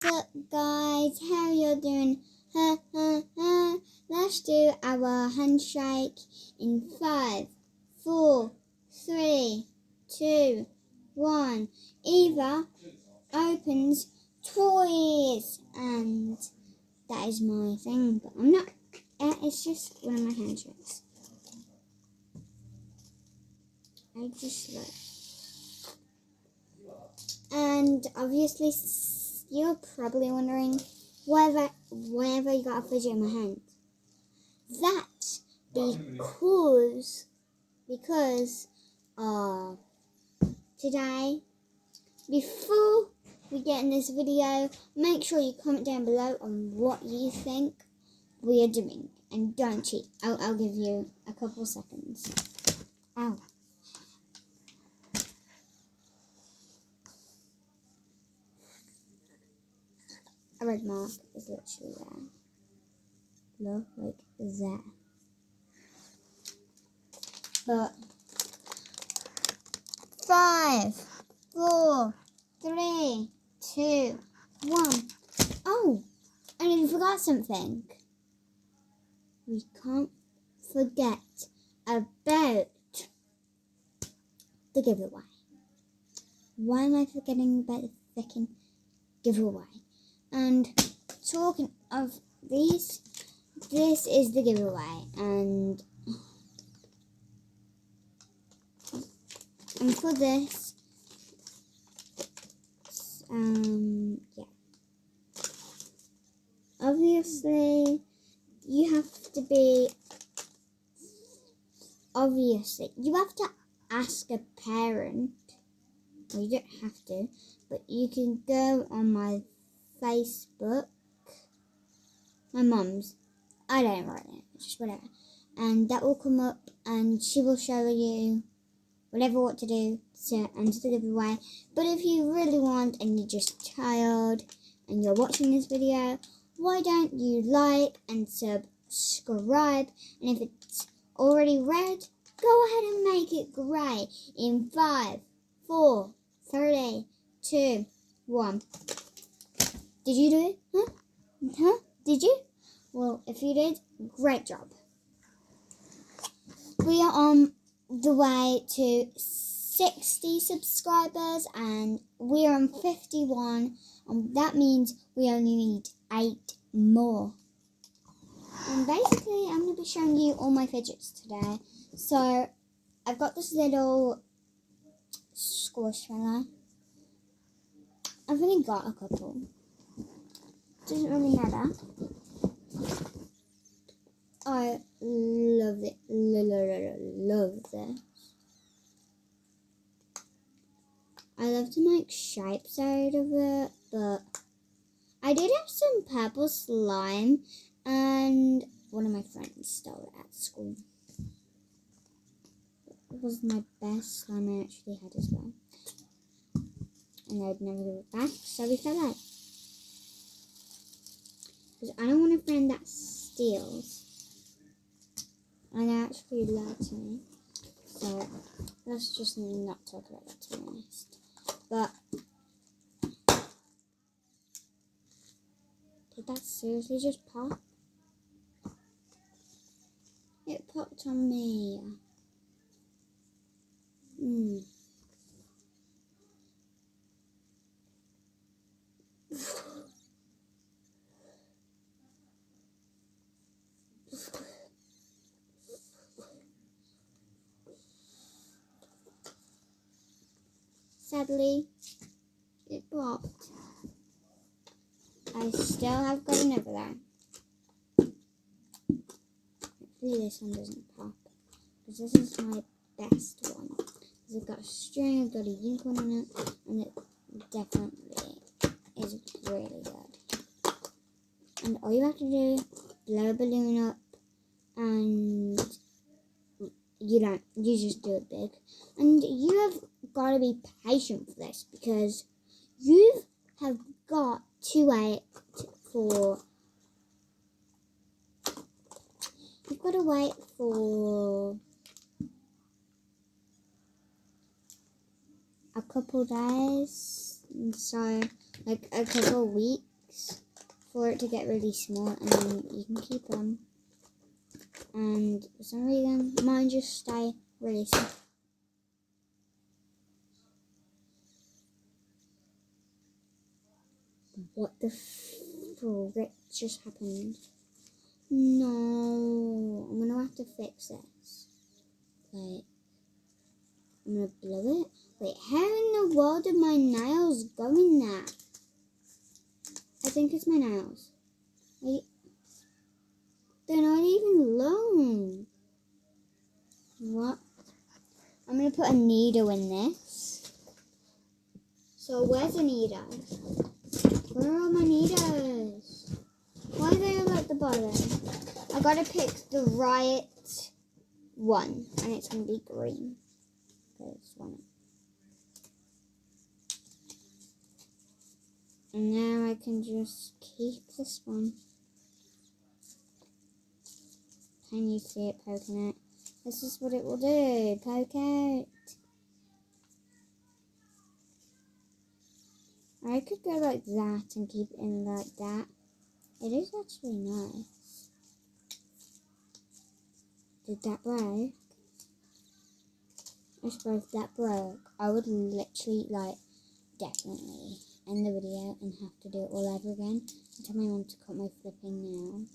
What's up, guys? How you doing? Let's do our handshake in 5, 4, 3, 2, 1. Eva opens toys, and that is my thing, but I'm not. It's just one of my handshakes. I just look. And obviously, you're probably wondering why you got a fidget in my hand. That's because today, before we get in this video, make sure you comment down below on what you think we are doing, and don't cheat. I'll give you a couple seconds. Ow. A red mark is literally there. Look, like there. But 5, 4, 3, 2, 1. Oh, and I forgot something. We can't forget about the giveaway. Why am I forgetting about the freaking giveaway? And talking of these, this is the giveaway, and for this, yeah. Obviously, you have to ask a parent. Well, you don't have to, but you can go on my Facebook, my mum's, I don't know right now, just whatever, and that will come up, and she will show you what to do to enter the giveaway. But if you really want, and you're just tired and you're watching this video, why don't you like and subscribe? And if it's already red, go ahead and make it grey in 5, 4, 3, 2, 1. Did you do it? Huh? Did you? Well, if you did, great job. We are on the way to 60 subscribers, and we are on 51, and that means we only need 8 more. And basically, I'm going to be showing you all my fidgets today. So, I've got this little squishmallow. I've only got a couple. Doesn't really matter. I love it. Love this. I love to make shapes out of it, but I did have some purple slime, and one of my friends stole it at school. It was my best slime I actually had as well. And I'd never give it back, so we fell out. Because I don't want a friend that steals. And they actually lied to me. So let's just not talk about that, to be honest. But did that seriously just pop? It popped on me. Sadly, it popped. I still have got another there. Hopefully this one doesn't pop, because this is my best one. Because I've got a string, I've got a unicorn on it, and it definitely is really good. And all you have to do, blow a balloon up, and you just do it big. And you have got to be patient for this, because you have got to wait for a couple days, so like a couple weeks. weeks for it to get really small, and then you can keep them. And for some reason, mine just stay really small. What the frick just happened? No, I'm gonna have to fix this. Like, I'm gonna blow it. Wait, how in the world did my nails go in there? I think it's my nails. Wait, they're not even long. What? I'm gonna put a needle in this. So where's the needle? Where are my needles? Why are they all at the bottom? I gotta pick the right one, and it's gonna be green. This one. And now I can just keep this one. Can you see it poking out? This is what it will do. Poke out. I could go like that and keep it in like that. It is actually nice. Did that break? I suppose that broke. I would literally, like, definitely end the video and have to do it all over again and tell my mum to cut my flipping nails.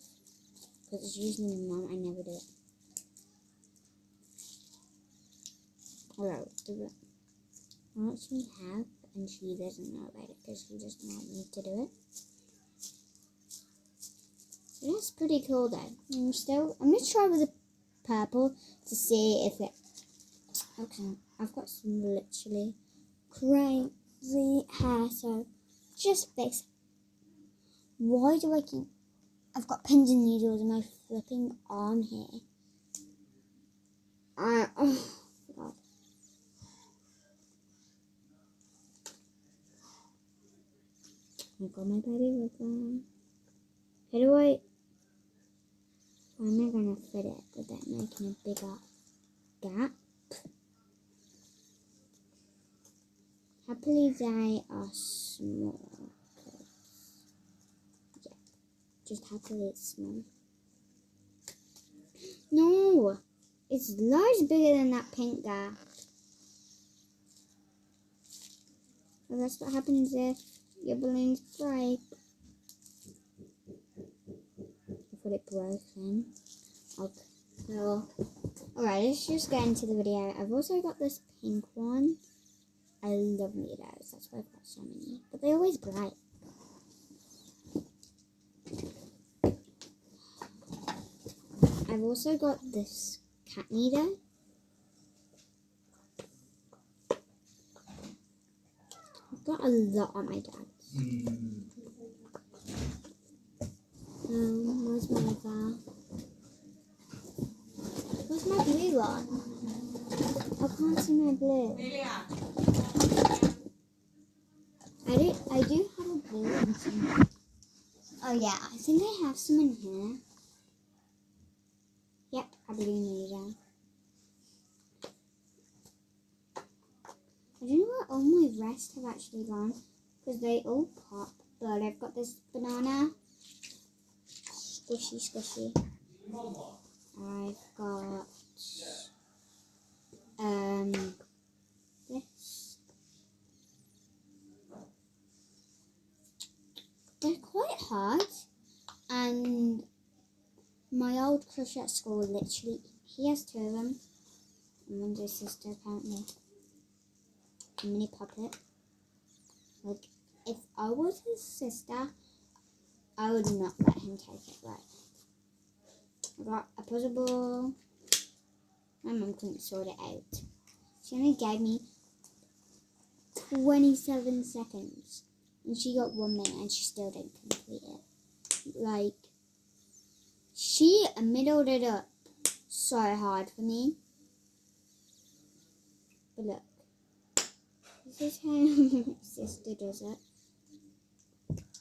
Because it's usually my mum, I never do it. Alright, do it. I actually have, and she doesn't know about it because she doesn't want me to do it. It is pretty cool though. I'm gonna try with the purple to see if it. Okay, I've got some literally crazy hair, so just fix it. Why do I keep? I've got pins and needles in my flipping arm here. Oh God. I got my baby ribbon. How do I? How am I gonna fit it without making a bigger gap? Happily they are small. Yeah, just happily it's small. No, it's loads bigger than that pink gap. Well, that's what happens if your balloons break. I thought it broke then. Okay. Well, alright, let's just get into the video. I've also got this pink one. I love needles, that's why I've got so many. But they always break. I've also got this cat needle. I've got a lot on my dad's. Where's my other? Where's my blue one? I can't see my blue. I do have a blue one somewhere. Oh yeah, I think I have some in here. Yep, a blue needle. I don't know where all my rest have actually gone because they all pop. But I've got this banana. Squishy, squishy. I've got this. They're quite hard, and my old crush at school literally, he has two of them, and one's his sister apparently. A mini puppet. Like, if I was his sister, I would not let him take it. Right. I got a puzzle ball. My mum couldn't sort it out. She only gave me 27 seconds. And she got 1 minute and she still didn't complete it. Like, she middled it up so hard for me. But look. This is how my sister does it.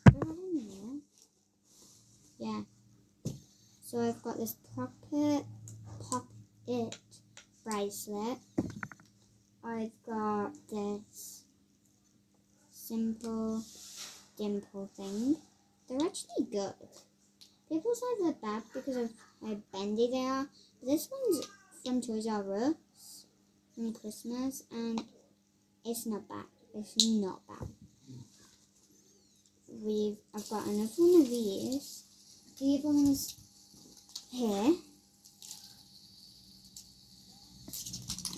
I don't know. Yeah. So I've got this pocket bracelet. I've got this simple dimple thing. They're actually good. People say they're bad because of how bendy they are. But this one's from Toys R Us from Christmas, and it's not bad. It's not bad. I've got another one of these. The other one's here.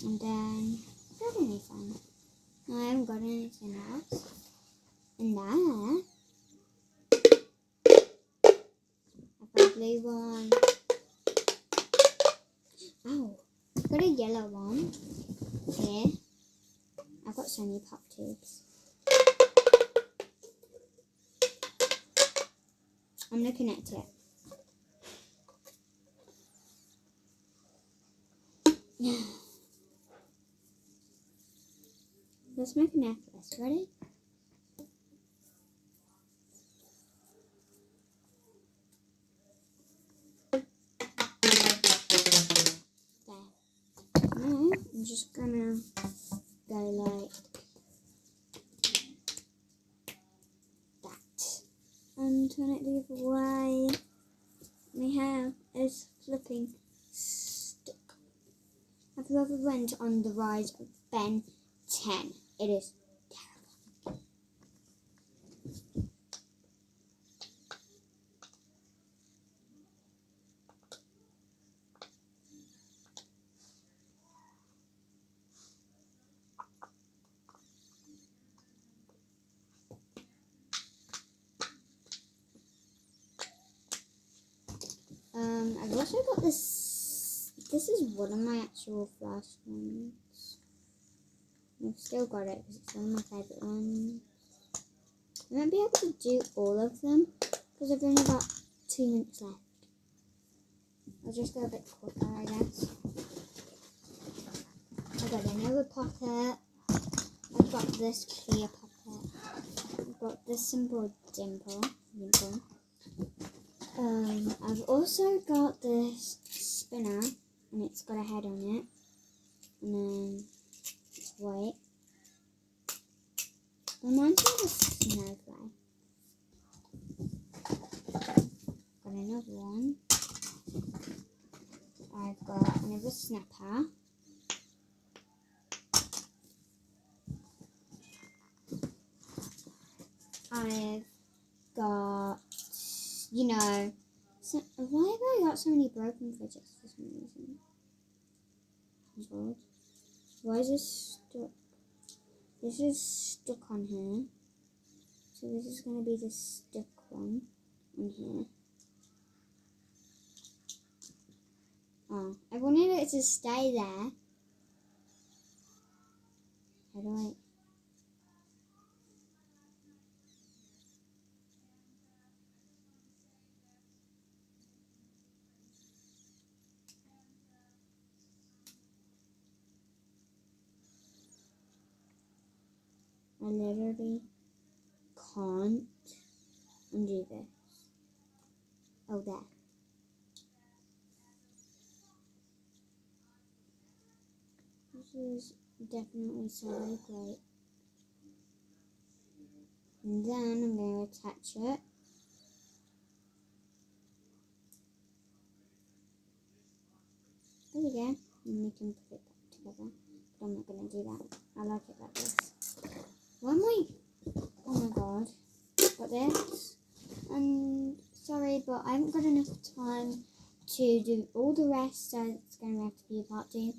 And then, got anything? No, I haven't got anything else. And there, I've got a blue one. Oh, I've got a yellow one here. I've got so many pop tubes. I'm going to connect it. Let's make a necklace. Ready? There. Now, I'm just going to go like that. And turn it the other way. My hair is flipping stuck. Have you ever went on the ride of Ben 10? It is terrifying. I've also got this. This is one of my actual flash ones. I've still got it because it's one of my favourite ones. I won't be able to do all of them because I've only got 2 minutes left. I'll just go a bit quicker, I guess. I've got another pocket. I've got this clear pocket. I've got this simple dimple. I've also got this spinner, and it's got a head on it, and then it's white. Reminds me of a snowflake. Got another one. I've got another snapper. I've got, you know, why have I got so many broken fidgets for some reason? Why is this stuck? This is stuck on here. So this is going to be the stuck one on here. Oh, I wanted it to stay there. How do I... I literally can't undo this. Oh, there. This is definitely so great. And then I'm going to attach it. There we go. And we can put it back together. But I'm not going to do that. I like it like this. Why am I... Oh my god. Got this. And sorry, but I haven't got enough time to do all the rest, so it's going to have to be a part 2.